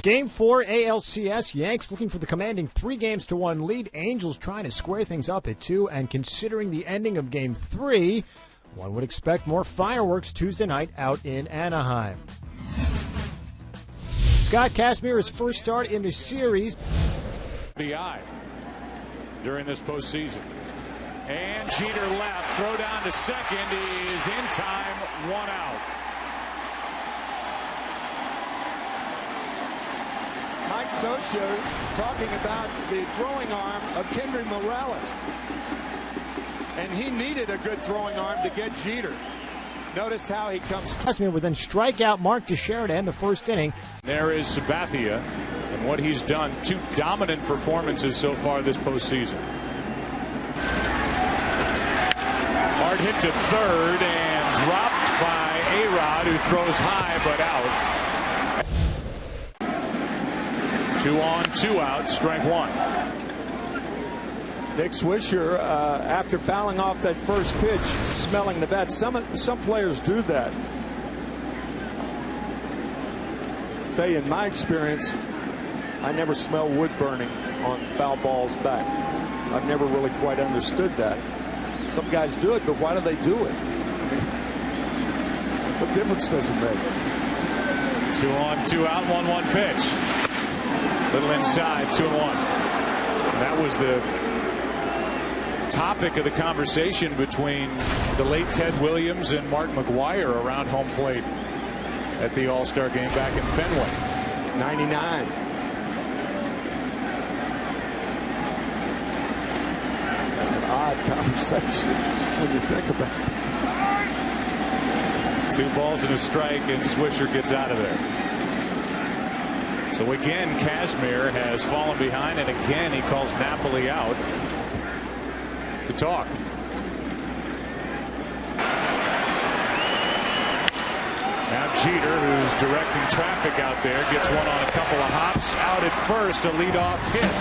Game 4 ALCS, Yanks looking for the commanding 3-1 lead. Angels trying to square things up at 2, and considering the ending of Game 3, one would expect more fireworks Tuesday night out in Anaheim. Scott Kazmir, his first start in the series. BI during this postseason. And Jeter left, throw down to second, is in time, 1 out. Mike Scioscia talking about the throwing arm of Kendry Morales. And he needed a good throwing arm to get Jeter. Notice how he comes. Kazmir would then strike out Mark Teixeira to end the first inning. There is Sabathia and what he's done. 2 dominant performances so far this postseason. Hard hit to third and dropped by A-Rod, who throws high but out. 2 on, 2 out, strike 1. Nick Swisher, after fouling off that first pitch, smelling the bat. Some players do that. I'll tell you, in my experience, I never smell wood burning on foul balls back. I've never really quite understood that. Some guys do it, but why do they do it? I mean, what difference does it make? 2 on, 2 out, 1-1 pitch. Little inside, 2-1. That was the topic of the conversation between the late Ted Williams and Mark McGwire around home plate at the All-Star game back in Fenway. 99. An odd conversation when you think about it. 2 balls and a strike, and Swisher gets out of there. So again, Kazmir has fallen behind, and again he calls Napoli out to talk. Now Jeter, who's directing traffic out there, gets one on a couple of hops. Out at first, a leadoff hit.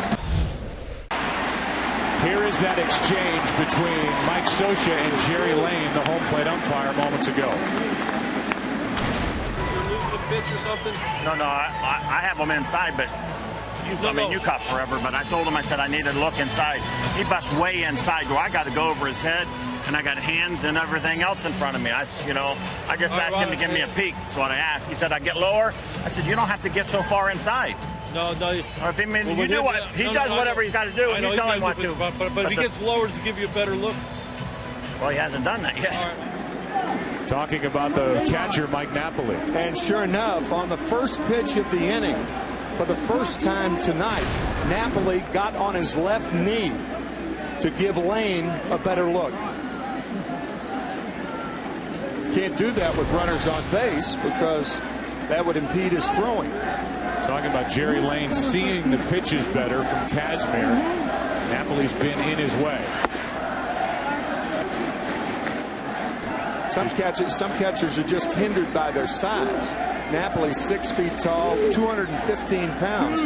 Here is that exchange between Mike Scioscia and Jerry Lane, the home plate umpire, moments ago. Pitch or something? No, I have him inside, but you caught forever. But I told him, I said I needed to look inside. He busts way inside. I got to go over his head, and I got hands and everything else in front of me. I just asked him to give me a peek. That's what I asked. He said I get lower. I said you don't have to get so far inside. No. Or if he you do what he does, whatever he's got to do, and you tell him what to. But if he gets lower to give you a better look. Well, he hasn't done that yet. All right. Talking about the catcher, Mike Napoli. And sure enough, on the first pitch of the inning, for the first time tonight, Napoli got on his left knee to give Lane a better look. Can't do that with runners on base because that would impede his throwing. Talking about Jerry Lane seeing the pitches better from Kazmir. Napoli's been in his way. Some catchers are just hindered by their size. Napoli's 6 feet tall, 215 pounds.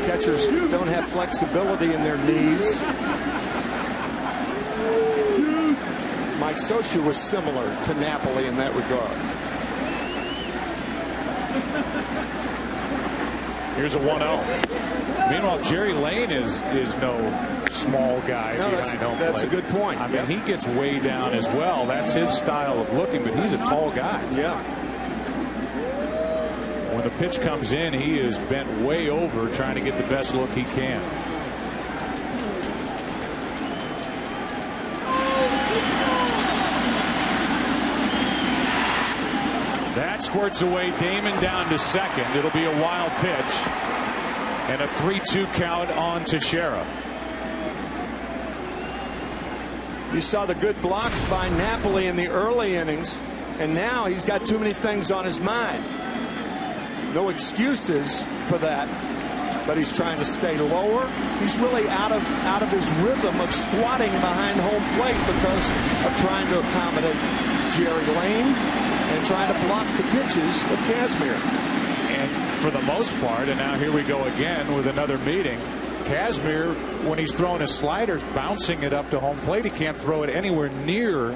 Catchers don't have flexibility in their knees. Mike Scioscia was similar to Napoli in that regard. Here's a 1-0. Meanwhile, Jerry Lane is no small guy. No, that's a good point. I mean, he gets way down as well. That's his style of looking, but he's a tall guy. Yeah. When the pitch comes in, he is bent way over trying to get the best look he can. That squirts away Damon down to second. It'll be a wild pitch. And a 3-2 count on Teixeira. You saw the good blocks by Napoli in the early innings, and now he's got too many things on his mind. No excuses for that, but he's trying to stay lower. He's really out of his rhythm of squatting behind home plate because of trying to accommodate Jerry Lane and trying to block the pitches of Kazmir. And for the most part, and now here we go again with another meeting, Kazmir, when he's throwing his sliders, bouncing it up to home plate, he can't throw it anywhere near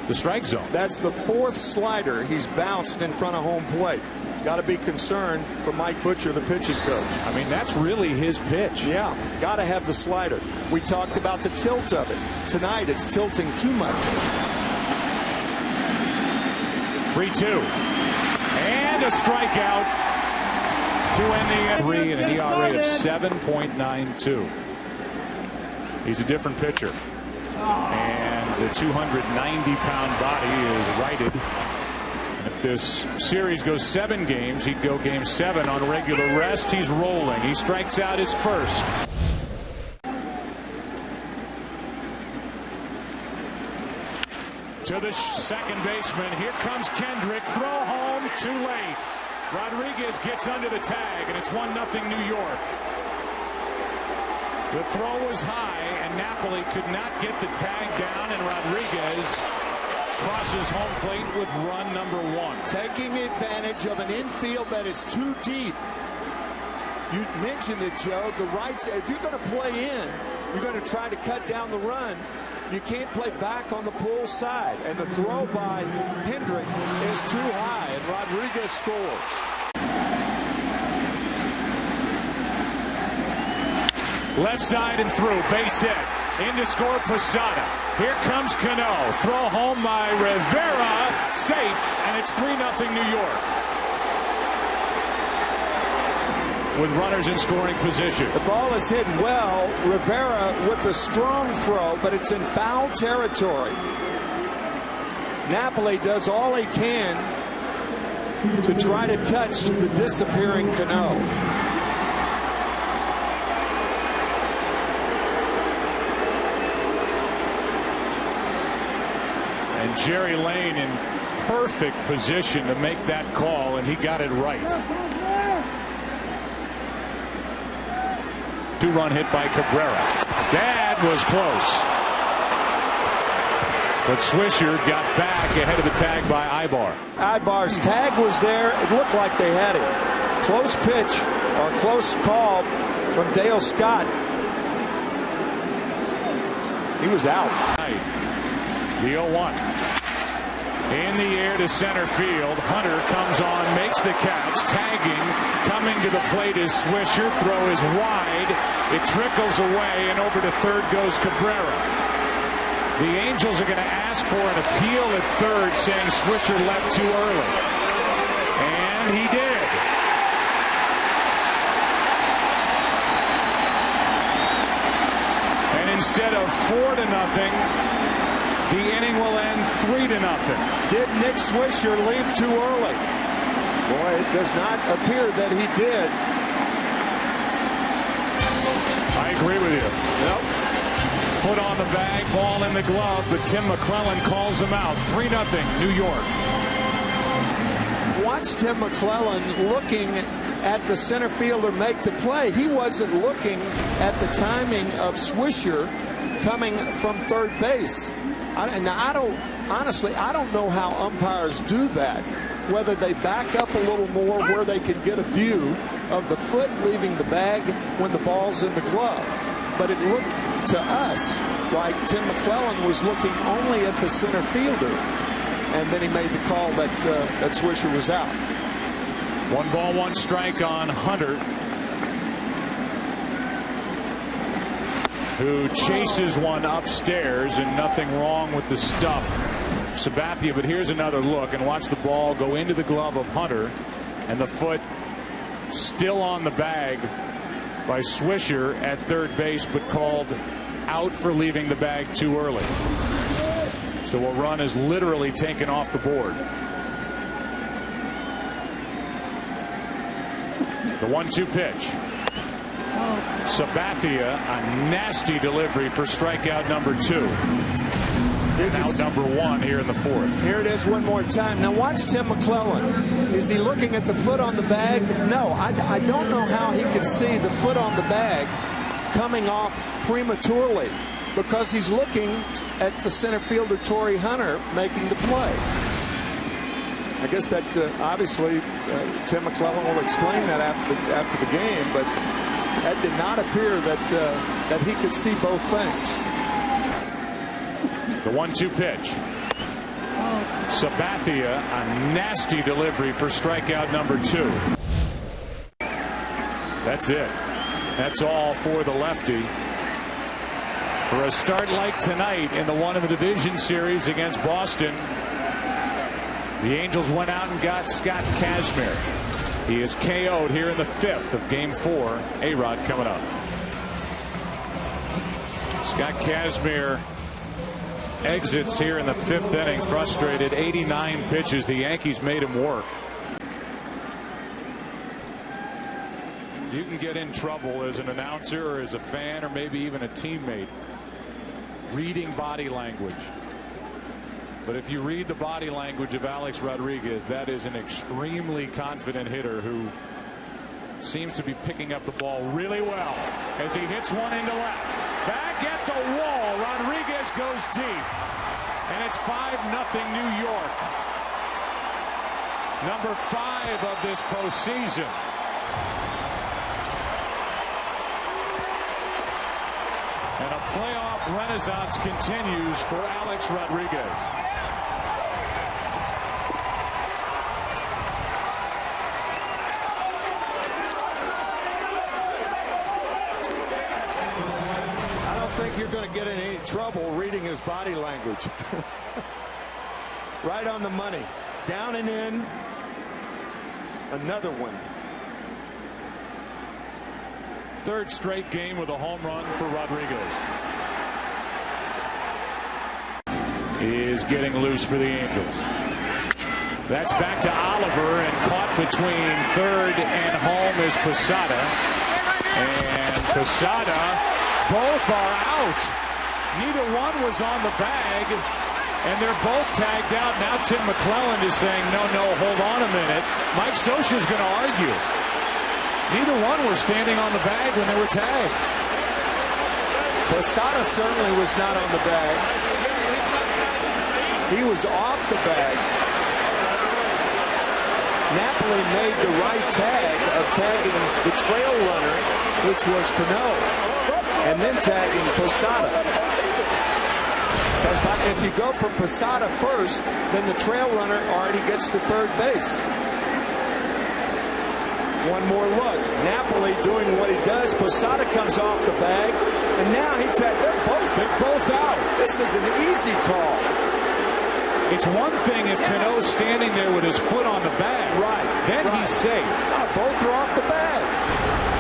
the strike zone. That's the 4th slider he's bounced in front of home plate. got to be concerned for Mike Butcher, the pitching coach. I mean, that's really his pitch. Yeah, got to have the slider. We talked about the tilt of it. Tonight, it's tilting too much. 3-2. And a strikeout to end the 3 and an ERA of 7.92. He's a different pitcher. And the 290-pound body is righted. If this series goes 7 games, he'd go game 7 on regular rest. He's rolling. He strikes out his first. To the second baseman. Here comes Kendrick. Throw home. Too late. Rodriguez gets under the tag, and it's 1-0 New York. The throw was high, and Napoli could not get the tag down, and Rodriguez crosses home plate with run number 1. Taking advantage of an infield that is too deep. You mentioned it, Joe. The rights, if you're going to play in, you're going to try to cut down the run. You can't play back on the pull side. And the throw by Hendrick is too high, and Rodriguez scores. Left side and through, base hit. In to score Posada. Here comes Cano. Throw home by Rivera. Safe, and it's 3-0 New York. With runners in scoring position. The ball is hit well. Rivera with a strong throw, but it's in foul territory. Napoli does all he can to try to touch the disappearing Cano. And Jerry Lane in perfect position to make that call, and he got it right. 2-run hit by Cabrera. That was close. But Swisher got back ahead of the tag by Ibar. Ibar's tag was there. It looked like they had it. Close pitch or close call from Dale Scott. He was out. The 0-1. In the air to center field. Hunter comes on, makes the catch, tagging. Coming to the plate is Swisher. Throw is wide. It trickles away, and over to third goes Cabrera. The Angels are going to ask for an appeal at third, saying Swisher left too early. And he did. And instead of 4-0, the inning will end 3-0. Did Nick Swisher leave too early? Boy, it does not appear that he did. I agree with you. Nope. Foot on the bag, ball in the glove, but Tim McClellan calls him out. 3-0 New York. Watch Tim McClellan looking at the center fielder make the play. He wasn't looking at the timing of Swisher coming from third base. I don't know how umpires do that, whether they back up a little more where they can get a view of the foot leaving the bag when the ball's in the glove. But it looked to us like Tim McClellan was looking only at the center fielder, and then he made the call that Swisher was out. 1 ball, 1 strike on Hunter, who chases one upstairs, and nothing wrong with the stuff. Sabathia, but here's another look, and watch the ball go into the glove of Hunter, and the foot still on the bag by Swisher at third base, but called out for leaving the bag too early. So a run is literally taken off the board. The 1-2 pitch. Sabathia, a nasty delivery for strikeout number 2. Out number 1 here in the 4th. Here it is one more time. Now watch Tim McClellan. Is he looking at the foot on the bag? No, I don't know how he can see the foot on the bag coming off prematurely, because he's looking at the center fielder Torrey Hunter making the play. I guess that obviously Tim McClellan will explain that after the game, but that did not appear that he could see both things. The 1-2 pitch. Sabathia, a nasty delivery for strikeout number 2. That's it. That's all for the lefty. For a start like tonight in the one in the division series against Boston, the Angels went out and got Scott Kazmir. He is KO'd here in the 5th of Game 4. A-Rod coming up. Scott Kazmir exits here in the 5th inning, frustrated. 89 pitches. The Yankees made him work. You can get in trouble as an announcer or as a fan or maybe even a teammate reading body language. But if you read the body language of Alex Rodriguez, that is an extremely confident hitter who seems to be picking up the ball really well as he hits one into left. Back at the wall. Rodriguez goes deep. And it's 5-0 New York. Number 5 of this postseason. And a playoff renaissance continues for Alex Rodriguez. I don't think you're going to get in any trouble reading his body language. Right on the money. Down and in. Another one. 3rd straight game with a home run for Rodriguez. He is getting loose for the Angels. That's back to Oliver, and caught between 3rd and home is Posada. And Posada, both are out. Neither one was on the bag, and they're both tagged out. Now Tim McClelland is saying, no, hold on a minute. Mike Scioscia's going to argue. Neither one were standing on the bag when they were tagged. Posada certainly was not on the bag. He was off the bag. Napoli made the right tag of tagging the trail runner, which was Cano, and then tagging Posada. Because if you go for Posada first, then the trail runner already gets to 3rd base. One more look. Napoli doing what he does. Posada comes off the bag, and now they're both out. This is an easy call. It's one thing if Cano's standing there with his foot on the bag. Right. Then he's safe. No, both are off the bag.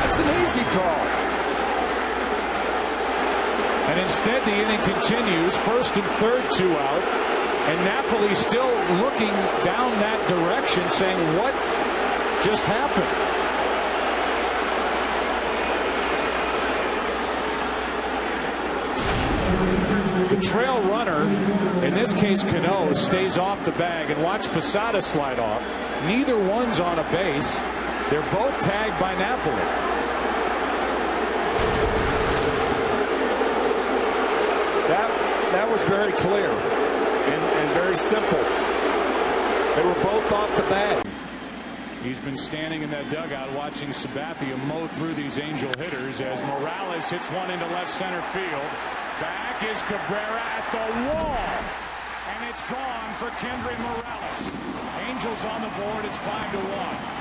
That's an easy call. And instead the inning continues. 1st and 3rd, 2 out. And Napoli still looking down that direction, saying, what just happened? The trail runner, in this case Cano, stays off the bag, and watch Posada slide off. Neither one's on a base. They're both tagged by Napoli. That was very clear and very simple. They were both off the bag. He's been standing in that dugout watching Sabathia mow through these Angel hitters as Morales hits one into left center field. Back is Cabrera at the wall, and it's gone for Kendry Morales. Angels on the board. It's 5-1.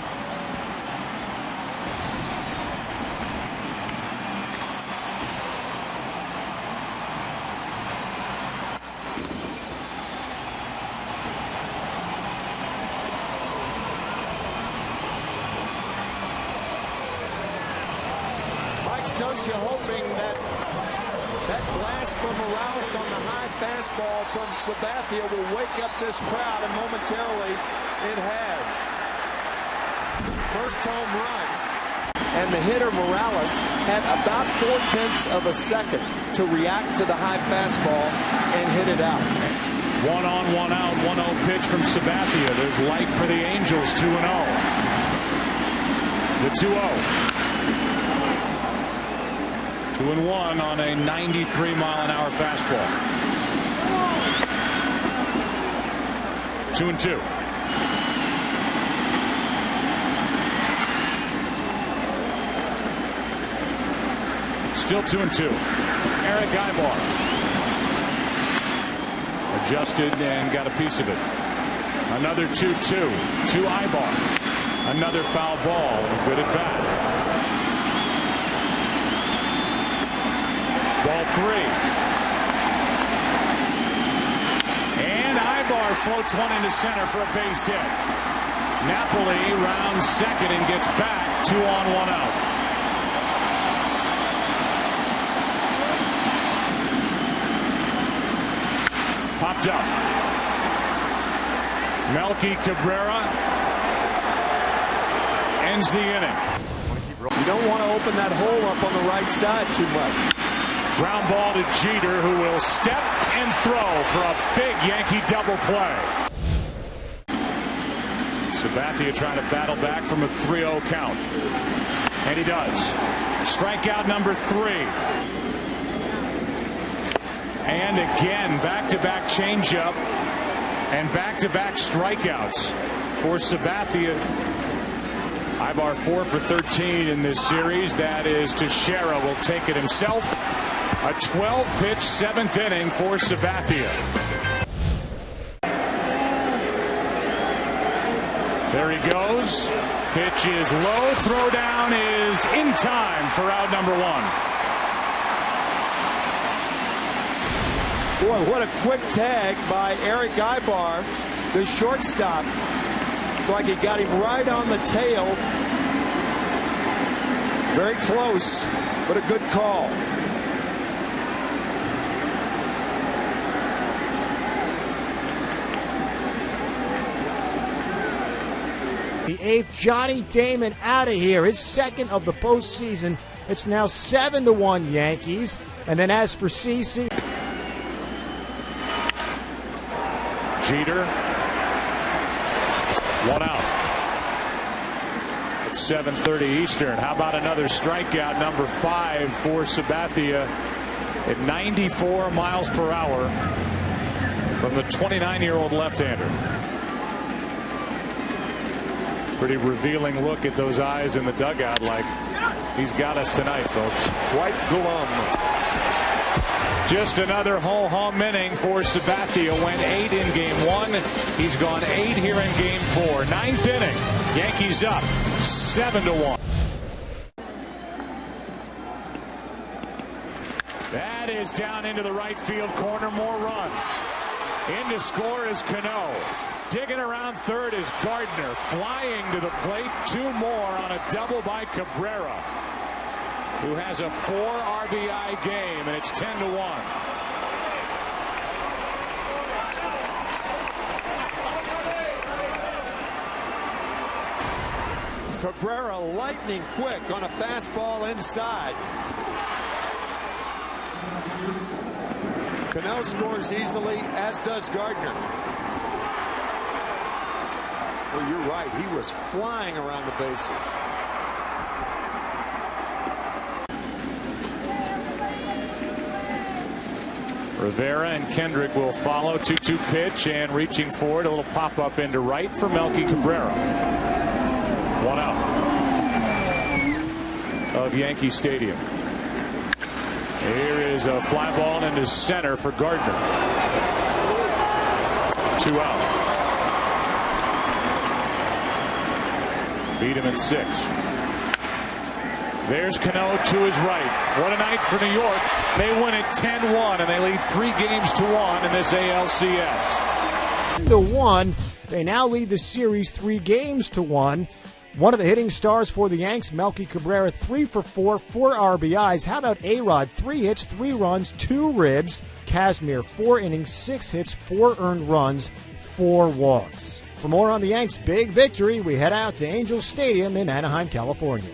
Scioscia hoping that blast from Morales on the high fastball from Sabathia will wake up this crowd, and momentarily it has. First home run, and the hitter Morales had about 0.4 of a second to react to the high fastball and hit it out. 1 on, 1 out, 1-0 pitch from Sabathia. There's life for the Angels. 2-0. The 2-0. 2-1 on a 93-mile-an-hour fastball. 2-2. Still 2-2. Eric Ibar adjusted and got a piece of it. Another 2-2 to Ibar. Another foul ball. Good at bat. Ball 3. And Ibar floats one into center for a base hit. Napoli rounds second and gets back. 2 on, 1 out. Popped up. Melky Cabrera ends the inning. You don't want to open that hole up on the right side too much. Ground ball to Jeter, who will step and throw for a big Yankee double play. Sabathia trying to battle back from a 3-0 count. And he does. Strikeout number 3. And again, back-to-back changeup and back-to-back strikeouts for Sabathia. Ibar 4 for 13 in this series. That is Teixeira will take it himself. A 12-pitch 7th inning for Sabathia. There he goes. Pitch is low. Throwdown is in time for out number 1. Boy, what a quick tag by Eric Ibar, the shortstop. Looked like he got him right on the tail. Very close, but a good call. The 8th, Johnny Damon out of here. His second of the postseason. It's now 7-1 Yankees. And then as for CC. Jeter. 1 out. It's 7:30 Eastern. How about another strikeout, number 5 for Sabathia at 94 miles per hour from the 29-year-old left-hander. Pretty revealing look at those eyes in the dugout, like he's got us tonight, folks. Quite glum. Just another ho-hum inning for Sabathia. Went 8 in game 1. He's gone 8 here in game 4. 9th inning. Yankees up 7-1. That is down into the right field corner. More runs. In to score is Cano. Digging around third is Gardner. Flying to the plate. 2 more on a double by Cabrera, who has a 4 RBI game, and it's 10-1. Cabrera lightning quick on a fastball inside. Cano scores easily, as does Gardner. Well, you're right. He was flying around the bases. Rivera and Kendrick will follow. 2-2 pitch, and reaching forward, a little pop-up into right for Melky Cabrera. 1 out of Yankee Stadium. Here is a fly ball into center for Gardner. 2 out. Beat him in 6. There's Cano to his right. What a night for New York. They win it 10-1, and they lead 3 games to 1 in this ALCS. 10-1. They now lead the series 3 games to 1. One of the hitting stars for the Yanks, Melky Cabrera, 3 for 4, 4 RBIs. How about A-Rod? 3 hits, 3 runs, 2 ribs. Kazmir, 4 innings, 6 hits, 4 earned runs, 4 walks. For more on the Yanks' big victory, we head out to Angels Stadium in Anaheim, California.